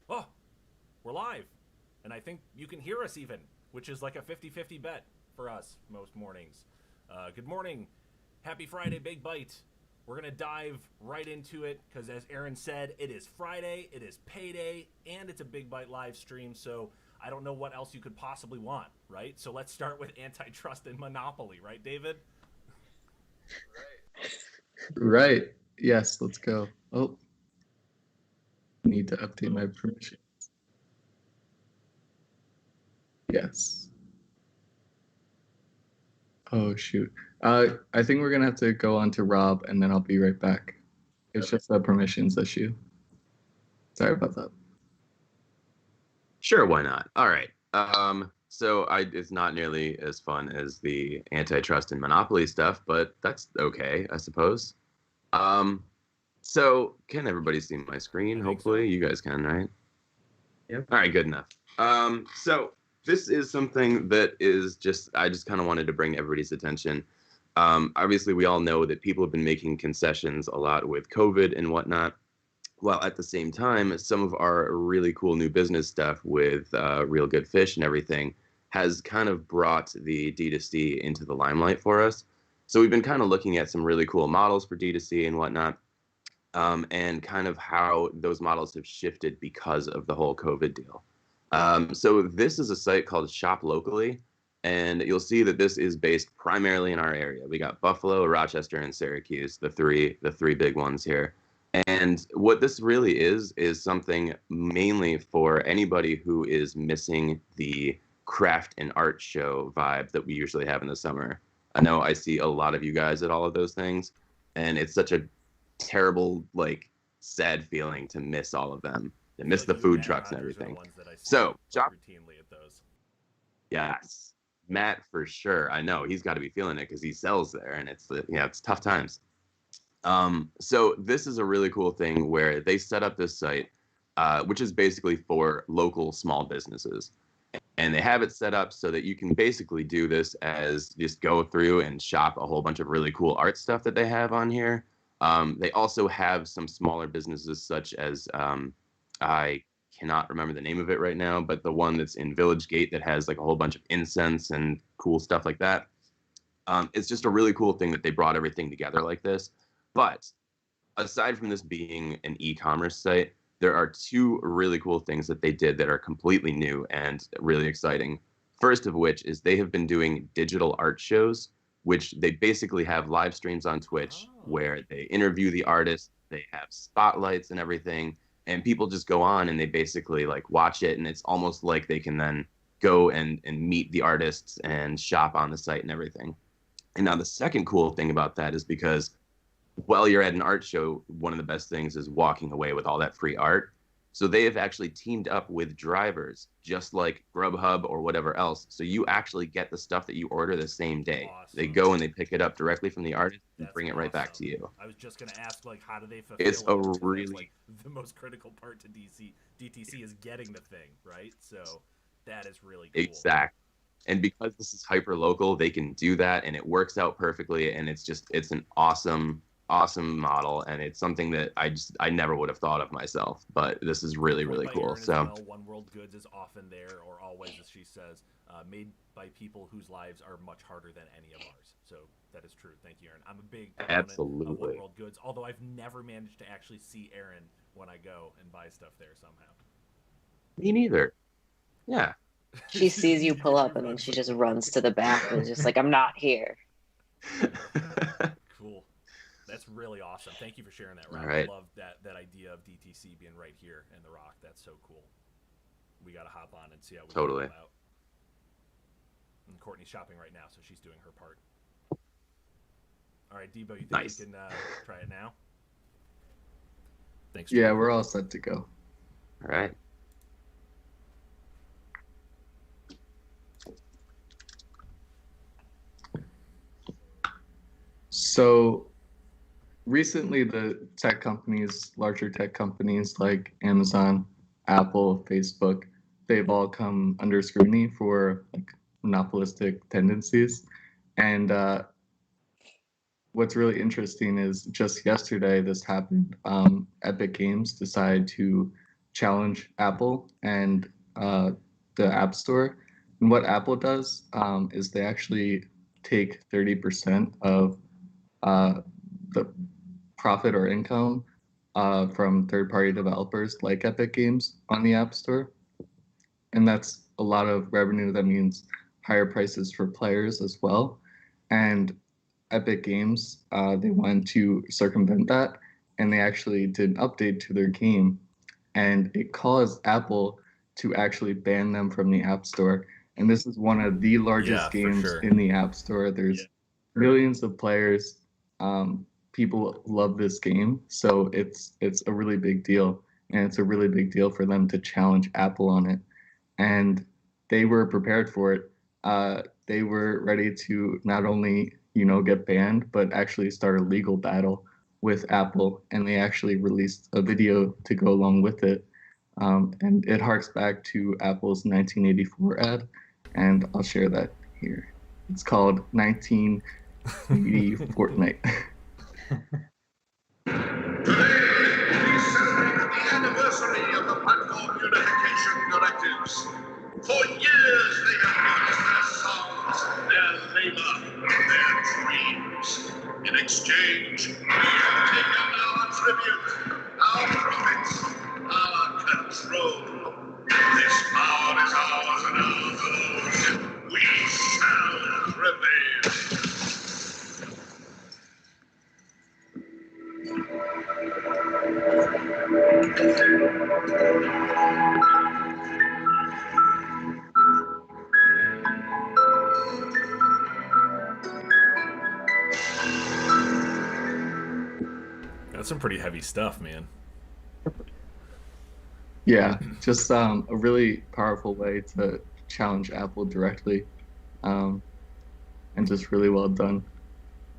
Oh, we're live. And I think you can hear us even, which is like a 50-50 bet for us most mornings. Good morning. Happy Friday, Big Byte. We're going to dive right into it because, as Aaron said, it is Friday, it is payday, and it's a Big Byte live stream, so I don't know what else you could possibly want, right? So let's start with antitrust and monopoly, right, David? Right. Yes, let's go. Oh, need to update my permissions. Yes. Oh, shoot. I think we're gonna have to go on to Rob, and then I'll be right back. It's just a permissions issue. Sorry about that. Sure, why not? All right. It's not nearly as fun as the antitrust and monopoly stuff, but that's okay, I suppose. So can everybody see my screen? Hopefully, you guys can, right? Yep. All right, good enough. So this is something that I just kind of wanted to bring everybody's attention. Obviously, we all know that people have been making concessions a lot with COVID and whatnot. While at the same time, some of our really cool new business stuff with Real Good Fish and everything has kind of brought the D2C into the limelight for us. So we've been kind of looking at some really cool models for D2C and whatnot, and kind of how those models have shifted because of the whole COVID deal. So this is a site called Shop Locally, and you'll see that this is based primarily in our area. We got Buffalo, Rochester, and Syracuse, the three big ones here. And what this really is something mainly for anybody who is missing the craft and art show vibe that we usually have in the summer. I know I see a lot of you guys at all of those things, and it's such a terrible, sad feeling to miss all of them, to miss the food trucks and everything. So, routinely at those. Yes, Matt for sure. I know he's got to be feeling it because he sells there, and it's tough times. So this is a really cool thing where they set up this site, which is basically for local small businesses. And they have it set up so that you can basically do this as just go through and shop a whole bunch of really cool art stuff that they have on here. They also have some smaller businesses such as, I cannot remember the name of it right now, but the one that's in Village Gate that has like a whole bunch of incense and cool stuff like that. It's just a really cool thing that they brought everything together like this. But aside from this being an e-commerce site, there are two really cool things that they did that are completely new and really exciting. First of which is they have been doing digital art shows, which they basically have live streams on Twitch where they interview the artists, they have spotlights and everything, and people just go on and they basically watch it, and it's almost like they can then go and meet the artists and shop on the site and everything. And now the second cool thing about that is because while you're at an art show, one of the best things is walking away with all that free art. So they have actually teamed up with drivers, just like Grubhub or whatever else. So you actually get the stuff that you order the same day. Awesome. They go and they pick it up directly from the artist and bring it right back to you. I was just going to ask, how do they fulfill It's it? a really... the most critical part to DTC is getting the thing, right? So that is really cool. Exactly. And because this is hyper local, they can do that, and it works out perfectly. And it's an awesome model, and it's something that I never would have thought of myself, but this is really cool. So One World Goods is often there, or always, as she says, made by people whose lives are much harder than any of ours. So that is true. Thank you, Aaron. I'm a big proponent of One World Goods, although I've never managed to actually see Aaron when I go and buy stuff there somehow. Me neither. Yeah. She sees you pull up and then she just runs to the back and is just like, I'm not here. Cool. That's really awesome. Thank you for sharing that, Rob. Right. I love that idea of DTC being right here in the Rock. That's so cool. We got to hop on and see how we can roll out. And Courtney's shopping right now, so she's doing her part. All right, Debo, you think you can try it now? Thanks. Yeah, we're all set to go. All right. So recently the tech companies, larger tech companies like Amazon, Apple, Facebook, they've all come under scrutiny for monopolistic tendencies. And what's really interesting is just yesterday this happened. Epic Games decided to challenge Apple and the App Store. And what Apple does is they actually take 30% of the profit or income from third-party developers like Epic Games on the App Store. And that's a lot of revenue. That means higher prices for players as well. And Epic Games, they wanted to circumvent that, and they actually did an update to their game, and it caused Apple to actually ban them from the App Store. And this is one of the largest games in the App Store. There's millions of players. People love this game, so it's a really big deal, and it's a really big deal for them to challenge Apple on it. And they were prepared for it. They were ready to not only get banned, but actually start a legal battle with Apple, and they actually released a video to go along with it. And it harks back to Apple's 1984 ad, and I'll share that here. It's called 1980 Fortnite. Today, we celebrate the anniversary of the Platform Unification Directives. For years, they have used their songs, their labor, their dreams. In exchange, we have taken our tribute, our profits, our control. This power is ours and ours alone. We shall prevail. That's some pretty heavy stuff, man. Yeah, just a really powerful way to challenge Apple directly, and just really well done.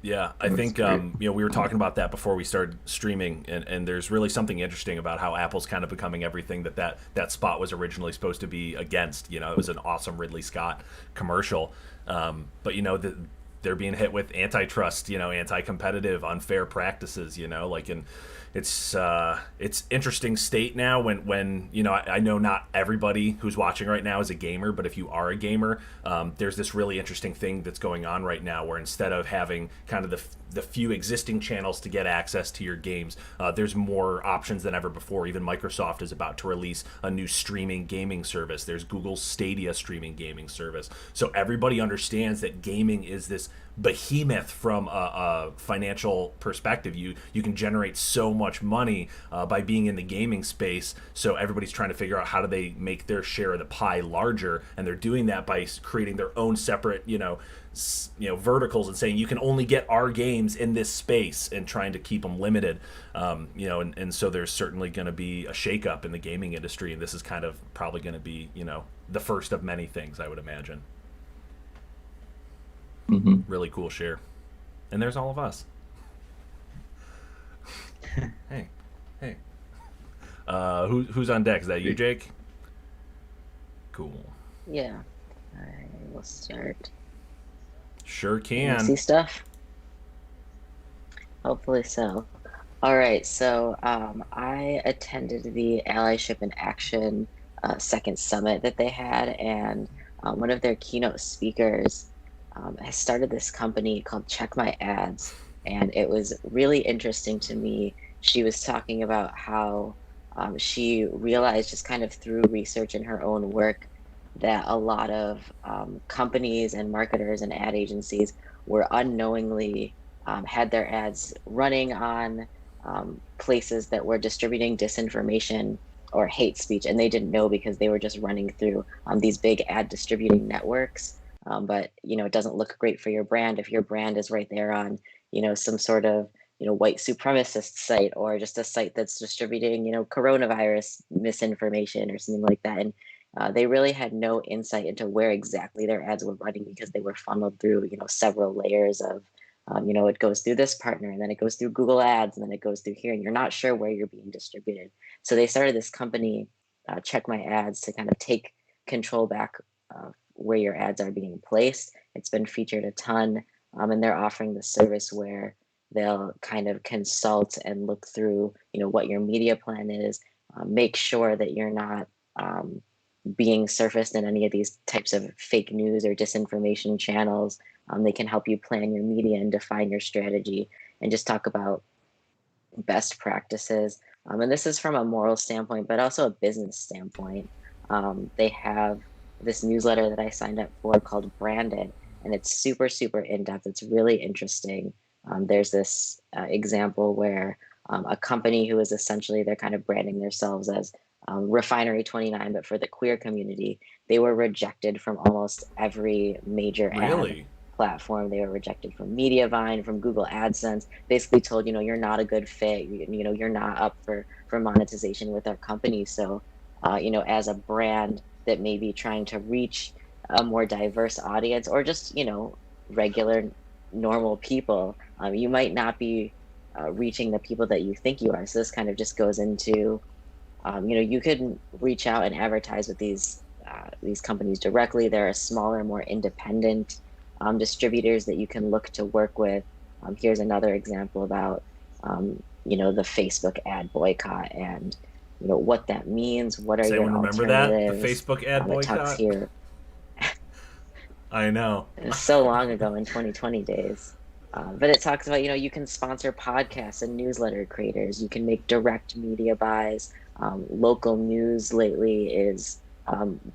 Yeah, I think we were talking about that before we started streaming, and there's really something interesting about how Apple's kind of becoming everything that spot was originally supposed to be against. It was an awesome Ridley Scott commercial, but they're being hit with antitrust, anti-competitive, unfair practices, and it's interesting state now when I know not everybody who's watching right now is a gamer, but if you are a gamer, there's this really interesting thing that's going on right now where instead of having kind of the few existing channels to get access to your games, there's more options than ever before. Even Microsoft is about to release a new streaming gaming service. There's Google's Stadia streaming gaming service. So everybody understands that gaming is this behemoth from a financial perspective. You can generate so much money by being in the gaming space. So everybody's trying to figure out how do they make their share of the pie larger, and they're doing that by creating their own separate verticals and saying you can only get our games in this space and trying to keep them limited. And so there's certainly going to be a shakeup in the gaming industry, and this is kind of probably going to be the first of many things, I would imagine. Mm-hmm. Really cool share. And there's all of us. Hey. Who's on deck? Is that you, Jake? Cool. Yeah. I will start. Sure can. See stuff? Hopefully so. All right. So I attended the Allyship in Action second summit that they had, and one of their keynote speakers has started this company called Check My Ads, and it was really interesting to me. She was talking about how she realized just kind of through research in her own work that a lot of companies and marketers and ad agencies were unknowingly had their ads running on places that were distributing disinformation or hate speech, and they didn't know because they were just running through these big ad distributing networks. But it doesn't look great for your brand if your brand is right there on some sort of white supremacist site, or just a site that's distributing coronavirus misinformation or something like that. And they really had no insight into where exactly their ads were running, because they were funneled through several layers of it goes through this partner, and then it goes through Google Ads, and then it goes through here, and you're not sure where you're being distributed. So they started this company, Check My Ads, to kind of take control back where your ads are being placed. It's been featured a ton, and they're offering the service where they'll kind of consult and look through, what your media plan is, make sure that you're not being surfaced in any of these types of fake news or disinformation channels. They can help you plan your media and define your strategy and just talk about best practices. And this is from a moral standpoint, but also a business standpoint. They have this newsletter that I signed up for called Brand It, and it's super, super in depth. It's really interesting. There's this example where a company who is essentially, they're kind of branding themselves as Refinery 29, but for the queer community, they were rejected from almost every major ad platform. They were rejected from Mediavine, from Google AdSense, basically told, you're not a good fit. You're not up for monetization with our company. So, as a brand that may be trying to reach a more diverse audience, or just, regular, normal people, you might not be reaching the people that you think you are. So this kind of just goes into, you could reach out and advertise with these companies directly. There are smaller, more independent distributors that you can look to work with. Here's another example about, the Facebook ad boycott and, what that means. What are your alternatives? Remember that? The Facebook ad It talks boycott? here. I know. It was so long ago in 2020 days. But it talks about, you can sponsor podcasts and newsletter creators. You can make direct media buys. Local news lately is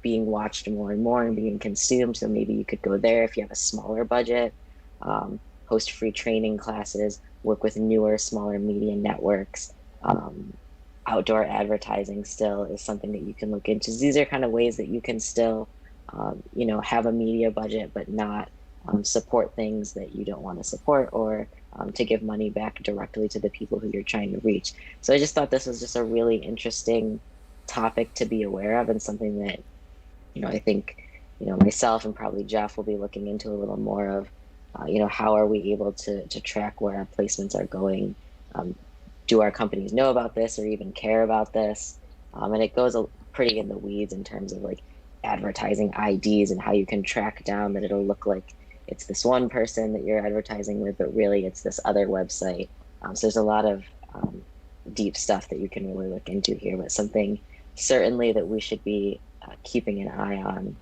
being watched more and more and being consumed. So maybe you could go there if you have a smaller budget, host free training classes, work with newer, smaller media networks. Outdoor advertising still is something that you can look into. These are kind of ways that you can still, have a media budget, but not support things that you don't want to support, or to give money back directly to the people who you're trying to reach. So I just thought this was just a really interesting topic to be aware of, and something that, I think, myself and probably Jeff will be looking into a little more of, how are we able to track where our placements are going? Do our companies know about this or even care about this? And it goes pretty in the weeds in terms of like advertising IDs and how you can track down that it'll look like it's this one person that you're advertising with, but really it's this other website. So there's a lot of deep stuff that you can really look into here, but something certainly that we should be keeping an eye on.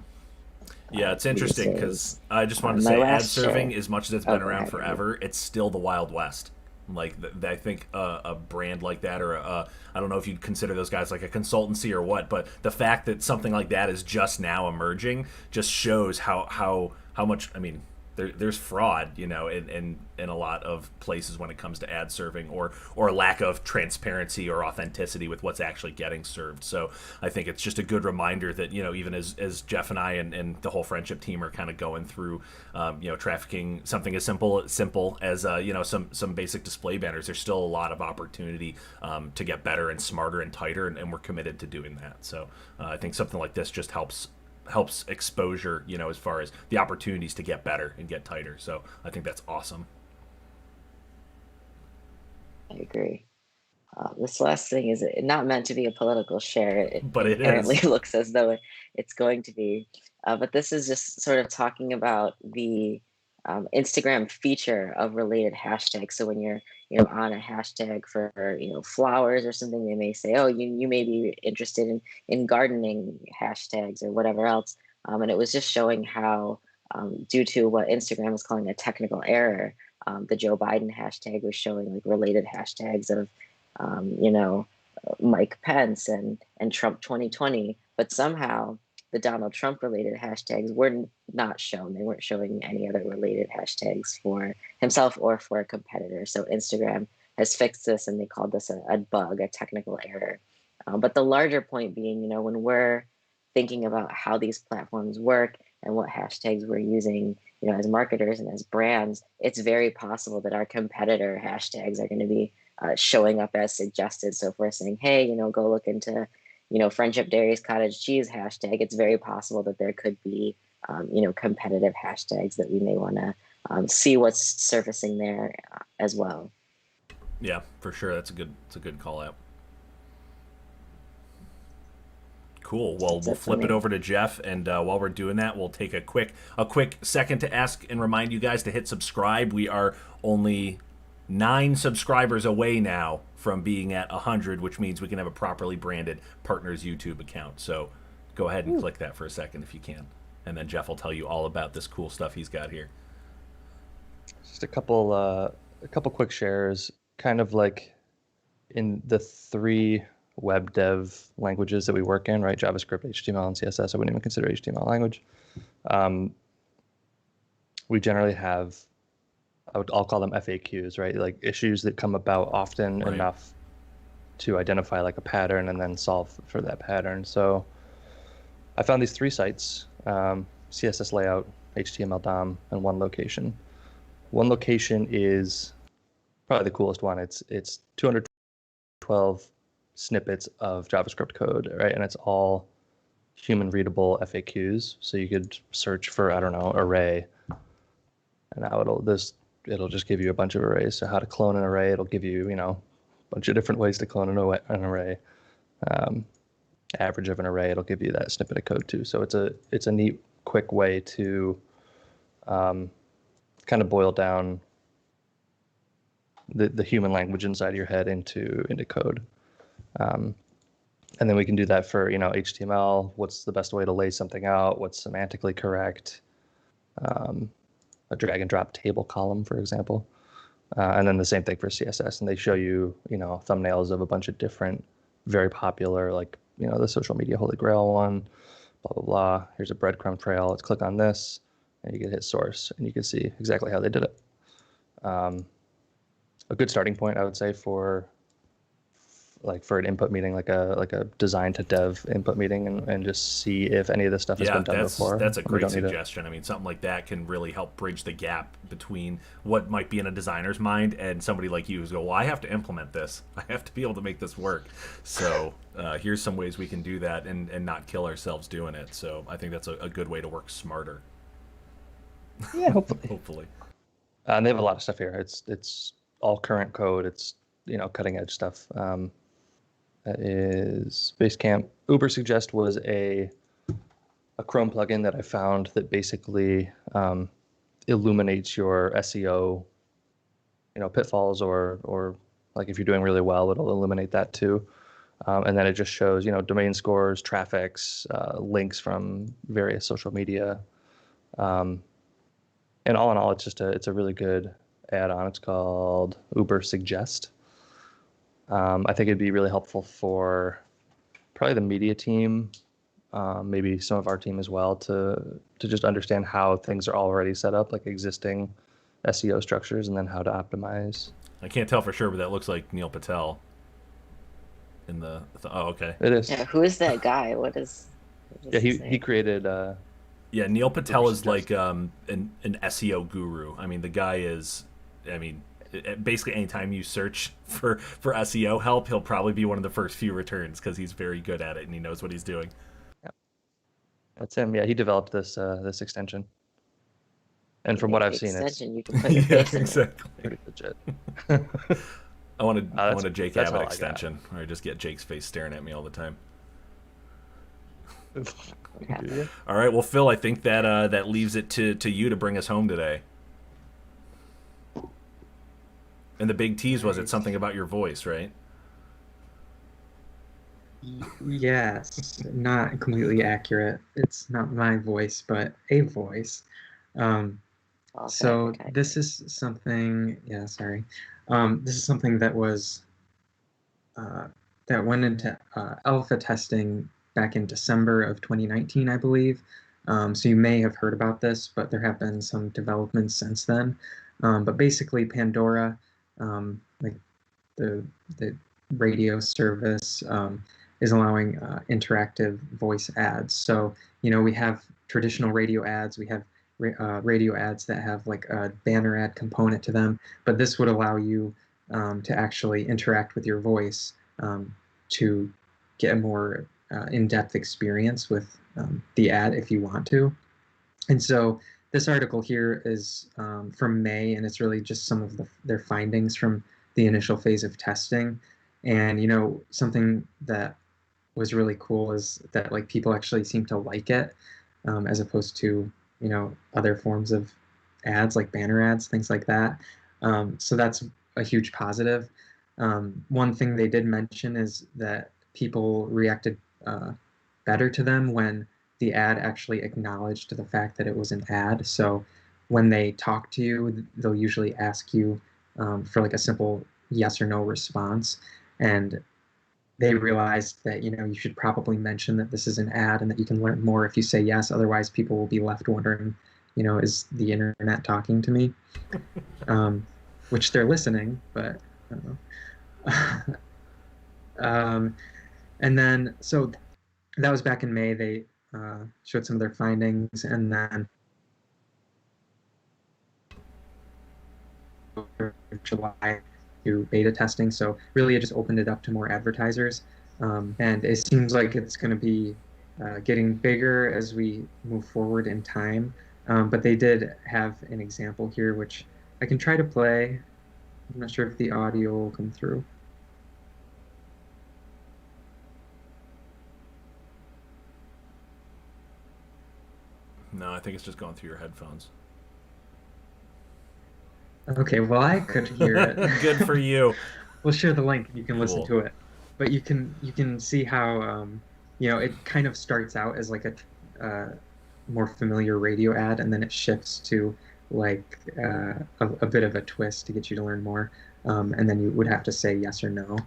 Yeah, it's interesting because I just wanted to say ad serving, as much as it's been around forever, it's still the Wild West. Like, I think a brand like that, or I don't know if you'd consider those guys like a consultancy or what, but the fact that something like that is just now emerging just shows how much, I mean, there's fraud, in a lot of places when it comes to ad serving, or lack of transparency or authenticity with what's actually getting served. So I think it's just a good reminder that, even as Jeff and I and the whole friendship team are kind of going through, trafficking something as simple as, some basic display banners, there's still a lot of opportunity to get better and smarter and tighter, and we're committed to doing that. So I think something like this just helps exposure, as far as the opportunities to get better and get tighter. So I think that's awesome. I agree. This last thing is not meant to be a political share. But it apparently is. looks as though it's going to be. But this is just sort of talking about the Instagram feature of related hashtags. So when you're on a hashtag for flowers or something, they may say, oh, you may be interested in gardening hashtags or whatever else. And it was just showing how, due to what Instagram is calling a technical error, the Joe Biden hashtag was showing like related hashtags of Mike Pence and Trump 2020, but somehow the Donald Trump related hashtags were not shown. They weren't showing any other related hashtags for himself or for a competitor. So Instagram has fixed this, and they called this a bug, a technical error. But the larger point being, when we're thinking about how these platforms work and what hashtags we're using, as marketers and as brands, it's very possible that our competitor hashtags are going to be showing up as suggested. So if we're saying, hey, go look into, Friendship Dairy's cottage cheese hashtag, it's very possible that there could be, competitive hashtags that we may want to see what's surfacing there as well. Yeah, for sure. It's a good call out. Cool. Well, That's we'll it for flip it me. over to Jeff, and while we're doing that, we'll take a quick second to ask and remind you guys to hit subscribe. We are only 9 subscribers away now from being at 100, which means we can have a properly branded Partners YouTube account. So go ahead and click that for a second if you can, and then Jeff will tell you all about this cool stuff he's got here. Just a couple quick shares, kind of like in the 3 web dev languages that we work in, right? JavaScript, HTML, and CSS. I wouldn't even consider HTML a language. We generally have, I'll call them FAQs, right? Like issues that come about often Right. enough to identify like a pattern and then solve for that pattern. So I found these 3 sites, CSS layout, HTML DOM, and One Location. One Location is probably the coolest one. It's 212 snippets of JavaScript code, right? And it's all human readable FAQs. So you could search for, I don't know, array, and now it'll just give you a bunch of arrays. So how to clone an array, it'll give you, a bunch of different ways to clone an array. Average of an array, it'll give you that snippet of code too. So it's a neat, quick way to kind of boil down the human language inside your head into code. And then we can do that for, HTML. What's the best way to lay something out? What's semantically correct? A drag and drop table column, for example. And then the same thing for CSS. And they show you, thumbnails of a bunch of different, very popular, like, the social media holy grail one, blah, blah, blah. Here's a breadcrumb trail. Let's click on this, and you can hit source, and you can see exactly how they did it. A good starting point, I would say, for an input meeting, like a design to dev input meeting, and just see if any of this stuff has been done before. That's a We great don't need to- suggestion. I mean, something like that can really help bridge the gap between what might be in a designer's mind and somebody like you who's go, well, I have to implement this. I have to be able to make this work. So here's some ways we can do that and not kill ourselves doing it. So I think that's a good way to work smarter. Yeah, hopefully. Hopefully. And they have a lot of stuff here. It's all current code. It's cutting edge stuff. That is Basecamp. Ubersuggest was a Chrome plugin that I found that basically illuminates your SEO, pitfalls, or like if you're doing really well, it'll illuminate that too. And then it just shows, domain scores, traffics, links from various social media. And all in all, it's a really good add-on. It's called Ubersuggest. I think it'd be really helpful for probably the media team, maybe some of our team as well, to just understand how things are already set up, like existing SEO structures, and then how to optimize. I can't tell for sure, but that looks like Neil Patel. Oh, okay. It is. Yeah, who is that guy? What is Yeah, his he name? Yeah, created. Neil Patel is Ubersuggest. like an SEO guru. I mean, the guy is. I mean, basically, anytime you search for SEO help, he'll probably be one of the first few returns because he's very good at it and he knows what he's doing. That's him. Yeah, he developed this extension. And from what I've seen, it's Extension, you can put your Yeah, face in it. exactly. pretty legit. I want that's- a Jake that's all Abbott I got. extension, where I just get Jake's face staring at me all the time. Yeah. All right, well, Phil, I think that leaves it to you to bring us home today. And the big tease was it's something about your voice, right? Yes, not completely accurate. It's not my voice, but a voice. False So advertising. this is something, yeah, sorry. This is something that was that went into alpha testing back in December of 2019, I believe. So you may have heard about this, but there have been some developments since then. But basically, Pandora, like the radio service, is allowing interactive voice ads. So we have traditional radio ads. We have radio ads that have like a banner ad component to them, but this would allow you to actually interact with your voice to get a more in-depth experience with the ad if you want to. And so this article here is from May, and it's really just some of their findings from the initial phase of testing. And something that was really cool is that like people actually seem to like it, as opposed to other forms of ads like banner ads, things like that. So that's a huge positive. One thing they did mention is that people reacted better to them when the ad actually acknowledged the fact that it was an ad. So when they talk to you, they'll usually ask you for like a simple yes or no response. And they realized that you should probably mention that this is an ad and that you can learn more if you say yes. Otherwise, people will be left wondering, is the internet talking to me? Which they're listening, but I don't know. And then, so that was back in May. They showed some of their findings, and then July to beta testing. So really, it just opened it up to more advertisers, and it seems like it's going to be getting bigger as we move forward in time. But they did have an example here, which I can try to play. I'm not sure if the audio will come through. No, I think it's just going through your headphones. Okay, well, I could hear it. Good for you. We'll share the link. You can listen Cool. to it. But you can see how it kind of starts out as like a more familiar radio ad, and then it shifts to like a bit of a twist to get you to learn more, and then you would have to say yes or no.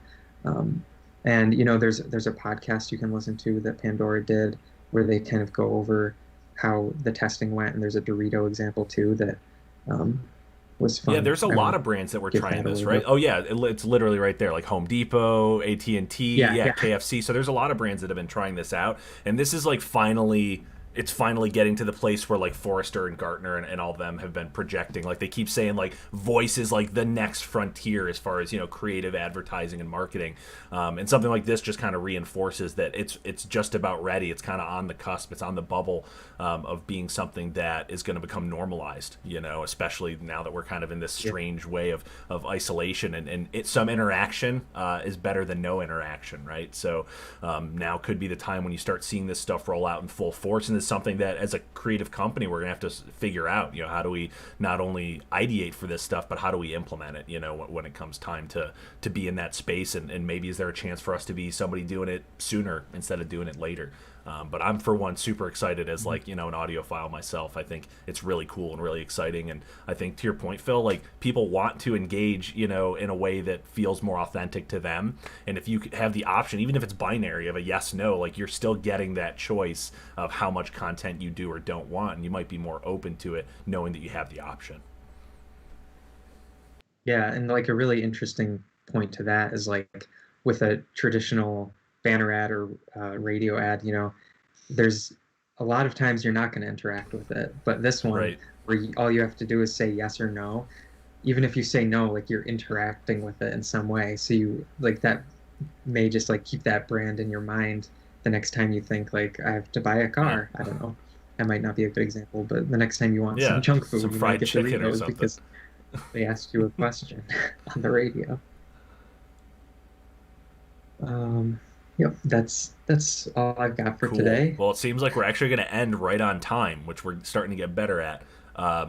And there's a podcast you can listen to that Pandora did where they kind of go over how the testing went, and there's a Dorito example too that was fun. Yeah, there's a lot of brands that were trying this, right? Oh yeah, it's literally right there, like Home Depot, AT&T, yeah, KFC. So there's a lot of brands that have been trying this out, and this is like it's finally getting to the place where like Forrester and Gartner and all of them have been projecting. Like they keep saying like voice is like the next frontier as far as creative advertising and marketing, and something like this just kind of reinforces that it's just about ready. It's kind of on the cusp. It's on the bubble of being something that is going to become normalized. Especially now that we're kind of in this strange way of isolation, and some interaction is better than no interaction, right? So now could be the time when you start seeing this stuff roll out in full force, and something that as a creative company we're gonna have to figure out. How do we not only ideate for this stuff, but how do we implement it? When it comes time to be in that space, and maybe is there a chance for us to be somebody doing it sooner instead of doing it later? But I'm for one super excited as like an audiophile myself. I think it's really cool and really exciting, and I think to your point, Phil, like people want to engage in a way that feels more authentic to them. And if you have the option, even if it's binary of a yes no, like you're still getting that choice of how much content you do or don't want, and you might be more open to it knowing that you have the option. Yeah, and like a really interesting point to that is like with a traditional banner ad or radio ad, there's a lot of times you're not going to interact with it. But this one, right, where all you have to do is say yes or no, even if you say no, like you're interacting with it in some way. So you like that may just like keep that brand in your mind the next time you think like I have to buy a car. I don't know. That might not be a good example, but the next time you want some junk food, some you fried might get chicken or Doritos something because they asked you a question on the radio. Yep, that's all I've got for today. Well, it seems like we're actually going to end right on time, which we're starting to get better at.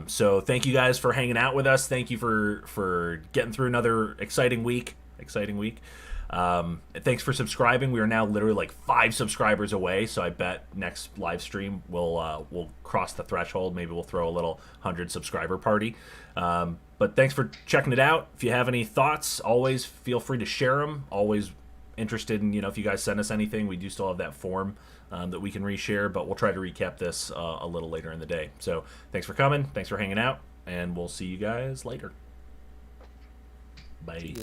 So thank you guys for hanging out with us. Thank you for getting through another exciting week. Thanks for subscribing. We are now literally like 5 subscribers away, so I bet next live stream we'll cross the threshold. Maybe we'll throw a little 100 subscriber party. But thanks for checking it out. If you have any thoughts, always feel free to share them. Always interested in if you guys send us anything. We do still have that form that we can reshare, but we'll try to recap this a little later in the day. So thanks for coming, thanks for hanging out, and we'll see you guys later. Bye.